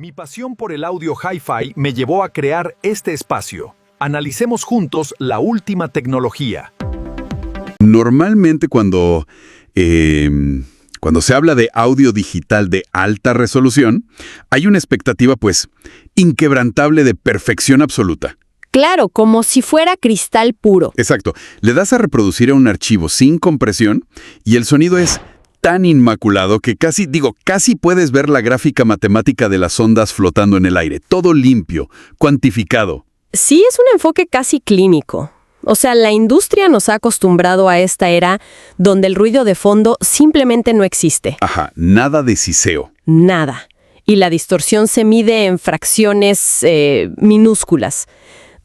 Mi pasión por el audio hi-fi me llevó a crear este espacio. Analicemos juntos la última tecnología. Normalmente cuando se habla de audio digital de alta resolución, hay una expectativa, pues, inquebrantable de perfección absoluta. Claro, como si fuera cristal puro. Exacto. Le das a reproducir a un archivo sin compresión y el sonido es tan inmaculado que casi puedes ver la gráfica matemática de las ondas flotando en el aire. Todo limpio, cuantificado. Sí, es un enfoque casi clínico. O sea, la industria nos ha acostumbrado a esta era donde el ruido de fondo simplemente no existe. Ajá, nada de siseo. Nada. Y la distorsión se mide en fracciones minúsculas.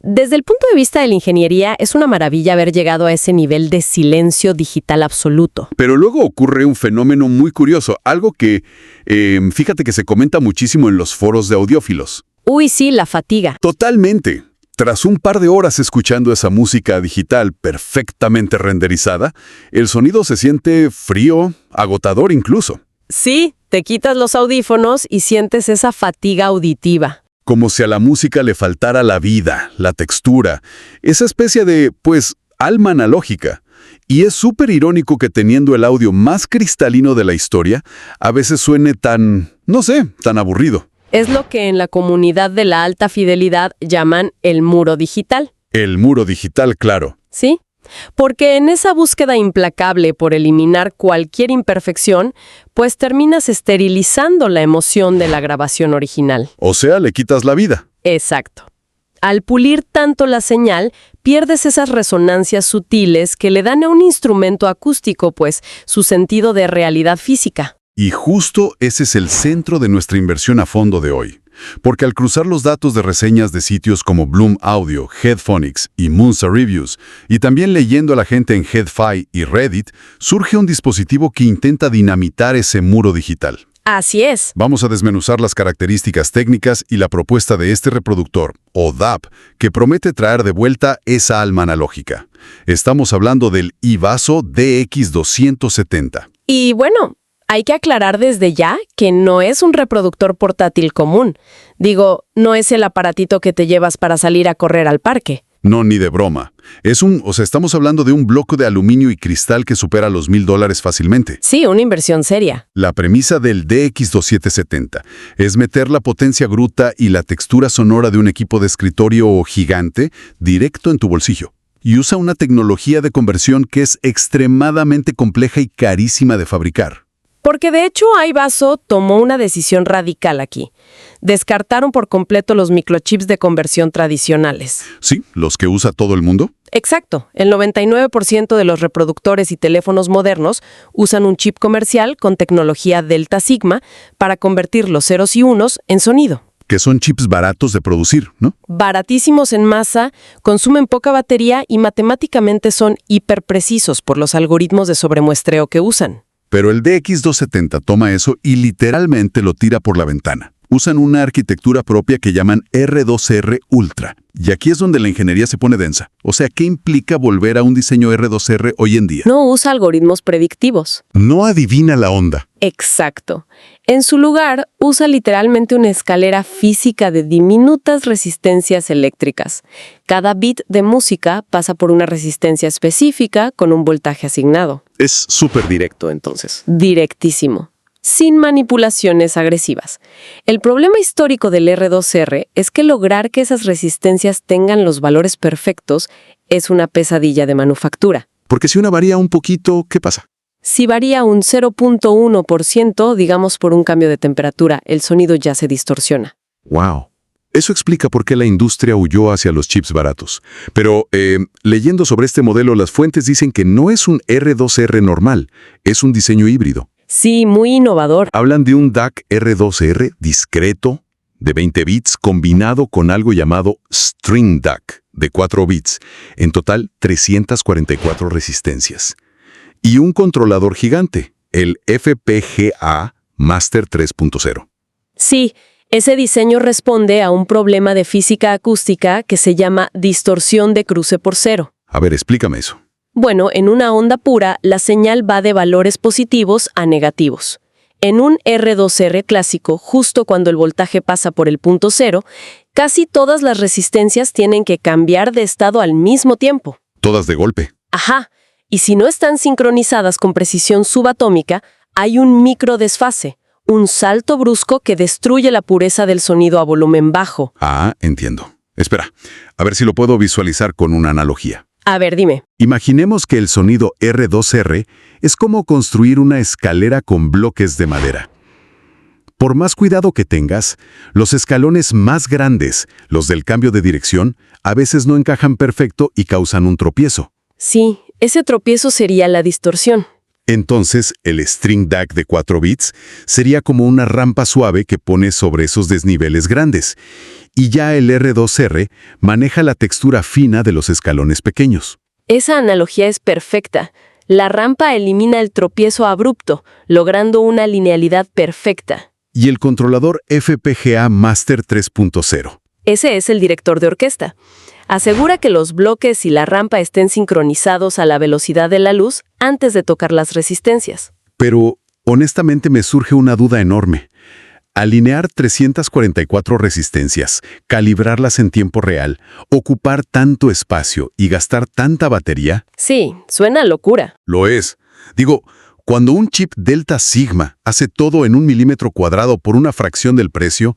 Desde el punto de vista de la ingeniería, es una maravilla haber llegado a ese nivel de silencio digital absoluto. Pero luego ocurre un fenómeno muy curioso, algo que, fíjate que se comenta muchísimo en los foros de audiófilos. Uy, sí, la fatiga. Totalmente. Tras un par de horas escuchando esa música digital perfectamente renderizada, el sonido se siente frío, agotador incluso. Sí, te quitas los audífonos y sientes esa fatiga auditiva. Como si a la música le faltara la vida, la textura, esa especie de, alma analógica. Y es súper irónico que teniendo el audio más cristalino de la historia, a veces suene tan aburrido. Es lo que en la comunidad de la alta fidelidad llaman el muro digital. El muro digital, claro. ¿Sí? Porque en esa búsqueda implacable por eliminar cualquier imperfección, pues terminas esterilizando la emoción de la grabación original. O sea, le quitas la vida. Exacto. Al pulir tanto la señal, pierdes esas resonancias sutiles que le dan a un instrumento acústico, pues, su sentido de realidad física. Y justo ese es el centro de nuestra inversión a fondo de hoy. Porque al cruzar los datos de reseñas de sitios como Bloom Audio, Headphonics y Munza Reviews, y también leyendo a la gente en HeadFi y Reddit, surge un dispositivo que intenta dinamitar ese muro digital. Así es. Vamos a desmenuzar las características técnicas y la propuesta de este reproductor, o DAP, que promete traer de vuelta esa alma analógica. Estamos hablando del iVaso DX270. Y bueno, hay que aclarar desde ya que no es un reproductor portátil común. Digo, no es el aparatito que te llevas para salir a correr al parque. No, ni de broma. Estamos hablando de un bloque de aluminio y cristal que supera los $1,000 fácilmente. Sí, una inversión seria. La premisa del DX2770 es meter la potencia bruta y la textura sonora de un equipo de escritorio gigante directo en tu bolsillo. Y usa una tecnología de conversión que es extremadamente compleja y carísima de fabricar. Porque de hecho iVaso tomó una decisión radical aquí. Descartaron por completo los microchips de conversión tradicionales. Sí, los que usa todo el mundo. Exacto. El 99% de los reproductores y teléfonos modernos usan un chip comercial con tecnología Delta Sigma para convertir los ceros y unos en sonido. Que son chips baratos de producir, ¿no? Baratísimos en masa, consumen poca batería y matemáticamente son hiperprecisos por los algoritmos de sobremuestreo que usan. Pero el DX270 toma eso y literalmente lo tira por la ventana. Usan una arquitectura propia que llaman R2R Ultra. Y aquí es donde la ingeniería se pone densa. O sea, ¿qué implica volver a un diseño R2R hoy en día? No usa algoritmos predictivos. No adivina la onda. Exacto. En su lugar, usa literalmente una escalera física de diminutas resistencias eléctricas. Cada bit de música pasa por una resistencia específica con un voltaje asignado. Es súper directo, entonces. Directísimo. Sin manipulaciones agresivas. El problema histórico del R2R es que lograr que esas resistencias tengan los valores perfectos es una pesadilla de manufactura. Porque si una varía un poquito, ¿qué pasa? Si varía un 0.1%, digamos por un cambio de temperatura, el sonido ya se distorsiona. ¡Wow! Eso explica por qué la industria huyó hacia los chips baratos. Pero, leyendo sobre este modelo, las fuentes dicen que no es un R2R normal, es un diseño híbrido. Sí, muy innovador. Hablan de un DAC R2R discreto, de 20 bits, combinado con algo llamado String DAC, de 4 bits. En total, 344 resistencias. Y un controlador gigante, el FPGA Master 3.0. Sí, ese diseño responde a un problema de física acústica que se llama distorsión de cruce por cero. A ver, explícame eso. Bueno, en una onda pura, la señal va de valores positivos a negativos. En un R2R clásico, justo cuando el voltaje pasa por el punto cero, casi todas las resistencias tienen que cambiar de estado al mismo tiempo. Todas de golpe. Ajá. Y si no están sincronizadas con precisión subatómica, hay un microdesfase, un salto brusco que destruye la pureza del sonido a volumen bajo. Ah, entiendo. Espera, a ver si lo puedo visualizar con una analogía. A ver, dime. Imaginemos que el sonido R2R es como construir una escalera con bloques de madera. Por más cuidado que tengas, los escalones más grandes, los del cambio de dirección, a veces no encajan perfecto y causan un tropiezo. Sí, ese tropiezo sería la distorsión. Entonces, el string DAC de 4 bits sería como una rampa suave que pones sobre esos desniveles grandes. Y ya el R2R maneja la textura fina de los escalones pequeños. Esa analogía es perfecta. La rampa elimina el tropiezo abrupto, logrando una linealidad perfecta. Y el controlador FPGA Master 3.0. Ese es el director de orquesta. Asegura que los bloques y la rampa estén sincronizados a la velocidad de la luz antes de tocar las resistencias. Pero, honestamente, me surge una duda enorme. Alinear 344 resistencias, calibrarlas en tiempo real, ocupar tanto espacio y gastar tanta batería... Sí, suena a locura. Lo es. Digo, cuando un chip Delta Sigma hace todo en 1 milímetro cuadrado por una fracción del precio,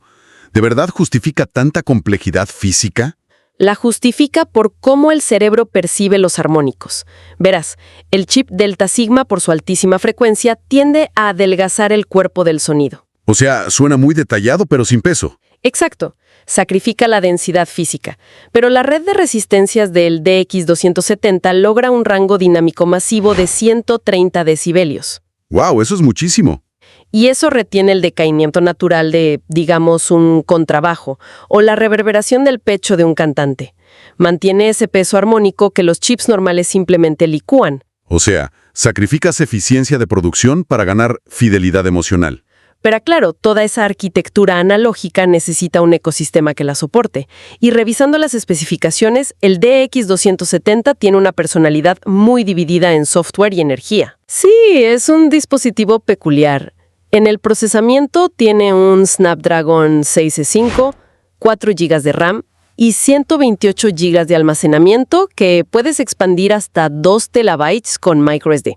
¿de verdad justifica tanta complejidad física? La justifica por cómo el cerebro percibe los armónicos. Verás, el chip Delta Sigma, por su altísima frecuencia, tiende a adelgazar el cuerpo del sonido. O sea, suena muy detallado, pero sin peso. Exacto. Sacrifica la densidad física. Pero la red de resistencias del DX270 logra un rango dinámico masivo de 130 decibelios. ¡Wow! Eso es muchísimo. Y eso retiene el decaimiento natural de, digamos, un contrabajo o la reverberación del pecho de un cantante. Mantiene ese peso armónico que los chips normales simplemente licúan. O sea, sacrificas eficiencia de producción para ganar fidelidad emocional. Pero claro, toda esa arquitectura analógica necesita un ecosistema que la soporte. Y revisando las especificaciones, el DX270 tiene una personalidad muy dividida en software y energía. Sí, es un dispositivo peculiar. En el procesamiento tiene un Snapdragon 6E5, 4 GB de RAM y 128 GB de almacenamiento que puedes expandir hasta 2 TB con microSD.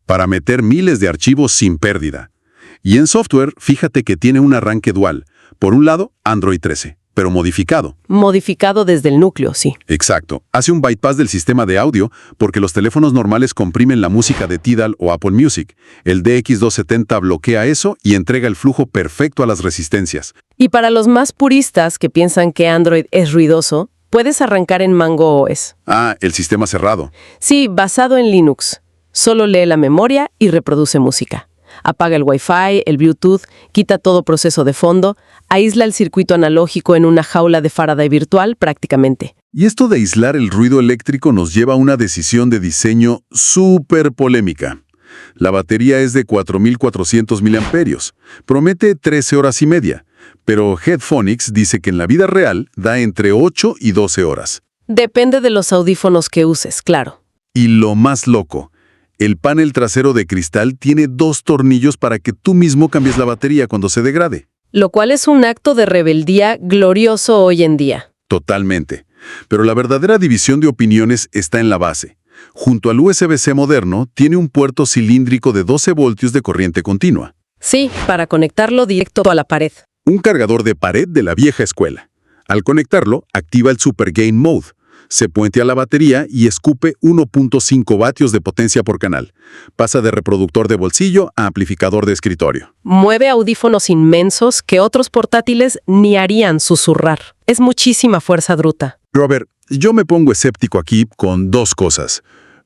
Para meter miles de archivos sin pérdida. Y en software, fíjate que tiene un arranque dual. Por un lado, Android 13, pero modificado. Modificado desde el núcleo, sí. Exacto. Hace un bypass del sistema de audio porque los teléfonos normales comprimen la música de Tidal o Apple Music. El DX270 bloquea eso y entrega el flujo perfecto a las resistencias. Y para los más puristas que piensan que Android es ruidoso, puedes arrancar en Mango OS. Ah, el sistema cerrado. Sí, basado en Linux. Solo lee la memoria y reproduce música. Apaga el Wi-Fi, el Bluetooth, quita todo proceso de fondo, aísla el circuito analógico en una jaula de Faraday virtual prácticamente. Y esto de aislar el ruido eléctrico nos lleva a una decisión de diseño súper polémica. La batería es de 4.400 miliamperios. Promete 13 horas y media, pero Headphonics dice que en la vida real da entre 8 y 12 horas. Depende de los audífonos que uses, claro. Y lo más loco, el panel trasero de cristal tiene 2 tornillos para que tú mismo cambies la batería cuando se degrade. Lo cual es un acto de rebeldía glorioso hoy en día. Totalmente. Pero la verdadera división de opiniones está en la base. Junto al USB-C moderno, tiene un puerto cilíndrico de 12 voltios de corriente continua. Sí, para conectarlo directo a la pared. Un cargador de pared de la vieja escuela. Al conectarlo, activa el Super Gain Mode. Se puentea la batería y escupe 1.5 vatios de potencia por canal. Pasa de reproductor de bolsillo a amplificador de escritorio. Mueve audífonos inmensos que otros portátiles ni harían susurrar. Es muchísima fuerza bruta. Pero a ver, yo me pongo escéptico aquí con 2 cosas.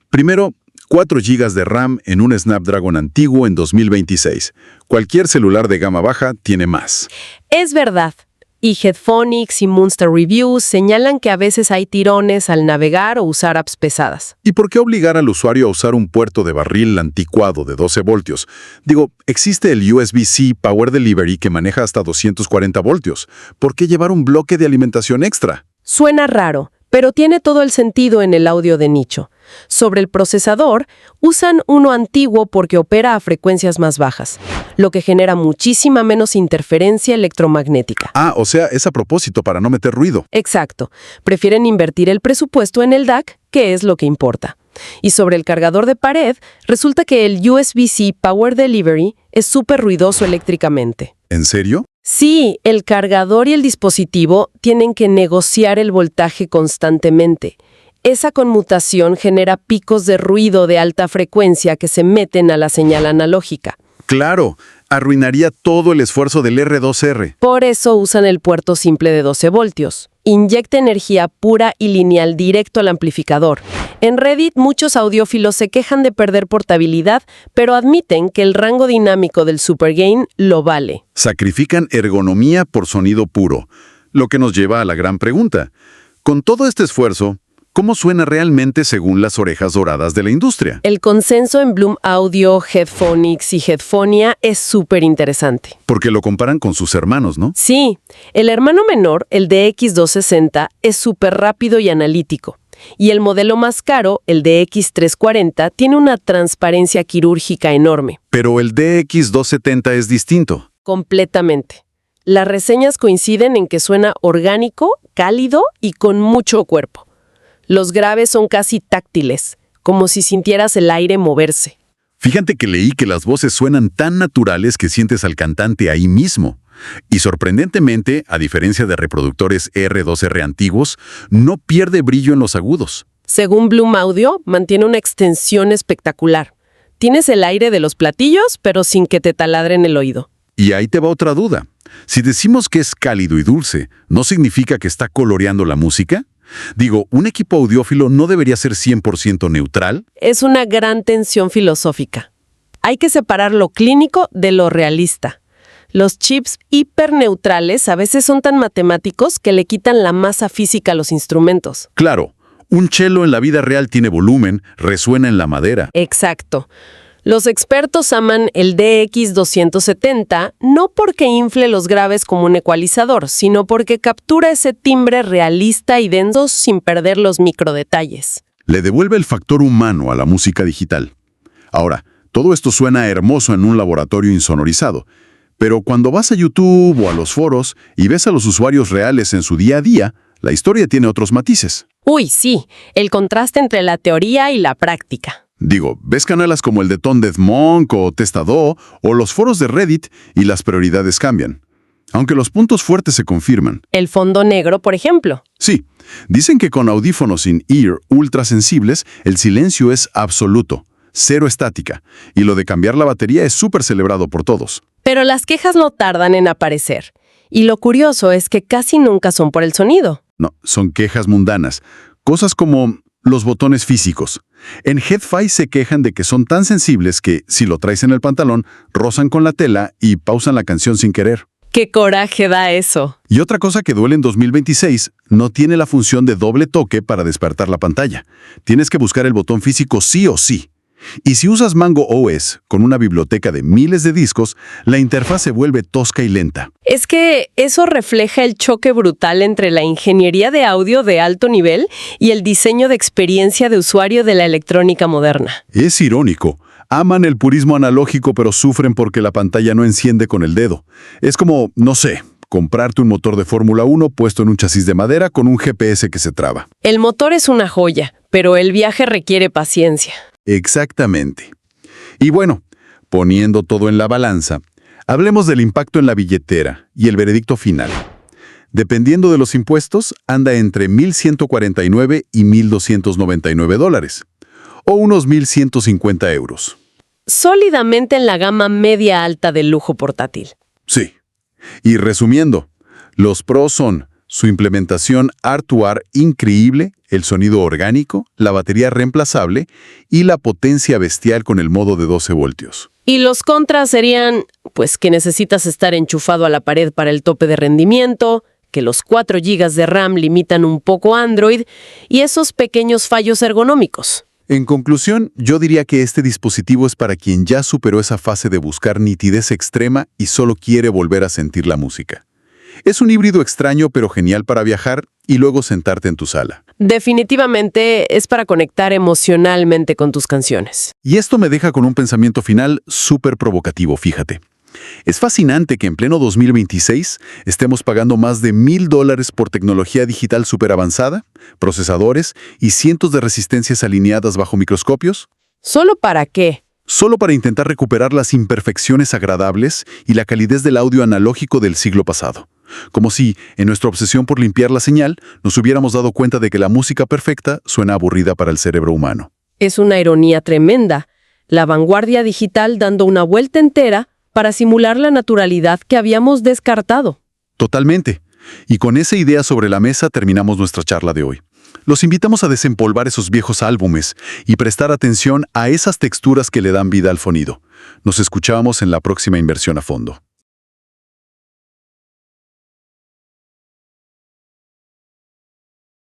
Primero, 4 GB de RAM en un Snapdragon antiguo en 2026. Cualquier celular de gama baja tiene más. Es verdad. Y Headphonics y Monster Reviews señalan que a veces hay tirones al navegar o usar apps pesadas. ¿Y por qué obligar al usuario a usar un puerto de barril anticuado de 12 voltios? Digo, existe el USB-C Power Delivery que maneja hasta 240 voltios. ¿Por qué llevar un bloque de alimentación extra? Suena raro, pero tiene todo el sentido en el audio de nicho. Sobre el procesador, usan uno antiguo porque opera a frecuencias más bajas, lo que genera muchísima menos interferencia electromagnética. Ah, o sea, es a propósito para no meter ruido. Exacto. Prefieren invertir el presupuesto en el DAC, que es lo que importa. Y sobre el cargador de pared, resulta que el USB-C Power Delivery es súper ruidoso eléctricamente. ¿En serio? Sí, el cargador y el dispositivo tienen que negociar el voltaje constantemente. Esa conmutación genera picos de ruido de alta frecuencia que se meten a la señal analógica. Claro, arruinaría todo el esfuerzo del R2R. Por eso usan el puerto simple de 12 voltios. Inyecta energía pura y lineal directo al amplificador. En Reddit, muchos audiófilos se quejan de perder portabilidad, pero admiten que el rango dinámico del Supergain lo vale. Sacrifican ergonomía por sonido puro, lo que nos lleva a la gran pregunta. Con todo este esfuerzo, ¿cómo suena realmente según las orejas doradas de la industria? El consenso en Bloom Audio, Headphonics y Headphonia es súper interesante. Porque lo comparan con sus hermanos, ¿no? Sí, el hermano menor, el DX260, es súper rápido y analítico. Y el modelo más caro, el DX340, tiene una transparencia quirúrgica enorme. Pero el DX270 es distinto. Completamente. Las reseñas coinciden en que suena orgánico, cálido y con mucho cuerpo. Los graves son casi táctiles, como si sintieras el aire moverse. Fíjate que leí que las voces suenan tan naturales que sientes al cantante ahí mismo. Y sorprendentemente, a diferencia de reproductores R2R antiguos, no pierde brillo en los agudos. Según Bloom Audio, mantiene una extensión espectacular. Tienes el aire de los platillos, pero sin que te taladren el oído. Y ahí te va otra duda. Si decimos que es cálido y dulce, ¿no significa que está coloreando la música? Digo, ¿un equipo audiófilo no debería ser 100% neutral? Es una gran tensión filosófica. Hay que separar lo clínico de lo realista. Los chips hiperneutrales a veces son tan matemáticos que le quitan la masa física a los instrumentos. Claro, un cello en la vida real tiene volumen, resuena en la madera. Exacto. Los expertos aman el DX270 no porque infle los graves como un ecualizador, sino porque captura ese timbre realista y denso sin perder los microdetalles. Le devuelve el factor humano a la música digital. Ahora, todo esto suena hermoso en un laboratorio insonorizado, pero cuando vas a YouTube o a los foros y ves a los usuarios reales en su día a día, la historia tiene otros matices. Uy, sí, el contraste entre la teoría y la práctica. Digo, ves canales como el de Tone Deaf Monk o Testado o los foros de Reddit y las prioridades cambian. Aunque los puntos fuertes se confirman. El fondo negro, por ejemplo. Sí, dicen que con audífonos in-ear ultrasensibles el silencio es absoluto, cero estática, y lo de cambiar la batería es súper celebrado por todos. Pero las quejas no tardan en aparecer. Y lo curioso es que casi nunca son por el sonido. No, son quejas mundanas. Cosas como los botones físicos. En HeadFi se quejan de que son tan sensibles que, si lo traes en el pantalón, rozan con la tela y pausan la canción sin querer. ¡Qué coraje da eso! Y otra cosa que duele en 2026, no tiene la función de doble toque para despertar la pantalla. Tienes que buscar el botón físico sí o sí. Y si usas Mango OS con una biblioteca de miles de discos, la interfaz se vuelve tosca y lenta. Es que eso refleja el choque brutal entre la ingeniería de audio de alto nivel y el diseño de experiencia de usuario de la electrónica moderna. Es irónico. Aman el purismo analógico, pero sufren porque la pantalla no enciende con el dedo. Es como, no sé, comprarte un motor de Fórmula 1 puesto en un chasis de madera con un GPS que se traba. El motor es una joya, pero el viaje requiere paciencia. Exactamente. Y bueno, poniendo todo en la balanza, hablemos del impacto en la billetera y el veredicto final. Dependiendo de los impuestos, anda entre $1,149 y $1,299, o unos 1,150 euros. Sólidamente en la gama media alta del lujo portátil. Sí. Y resumiendo, los pros son su implementación R2R increíble, el sonido orgánico, la batería reemplazable y la potencia bestial con el modo de 12 voltios. Y los contras serían, pues que necesitas estar enchufado a la pared para el tope de rendimiento, que los 4 GB de RAM limitan un poco Android y esos pequeños fallos ergonómicos. En conclusión, yo diría que este dispositivo es para quien ya superó esa fase de buscar nitidez extrema y solo quiere volver a sentir la música. Es un híbrido extraño pero genial para viajar y luego sentarte en tu sala. Definitivamente es para conectar emocionalmente con tus canciones. Y esto me deja con un pensamiento final súper provocativo, fíjate. Es fascinante que en pleno 2026 estemos pagando más de $1,000 por tecnología digital súper avanzada, procesadores y cientos de resistencias alineadas bajo microscopios. ¿Solo para qué? Solo para intentar recuperar las imperfecciones agradables y la calidez del audio analógico del siglo pasado. Como si, en nuestra obsesión por limpiar la señal, nos hubiéramos dado cuenta de que la música perfecta suena aburrida para el cerebro humano. Es una ironía tremenda. La vanguardia digital dando una vuelta entera para simular la naturalidad que habíamos descartado. Totalmente. Y con esa idea sobre la mesa terminamos nuestra charla de hoy. Los invitamos a desempolvar esos viejos álbumes y prestar atención a esas texturas que le dan vida al sonido. Nos escuchamos en la próxima Inversión a Fondo.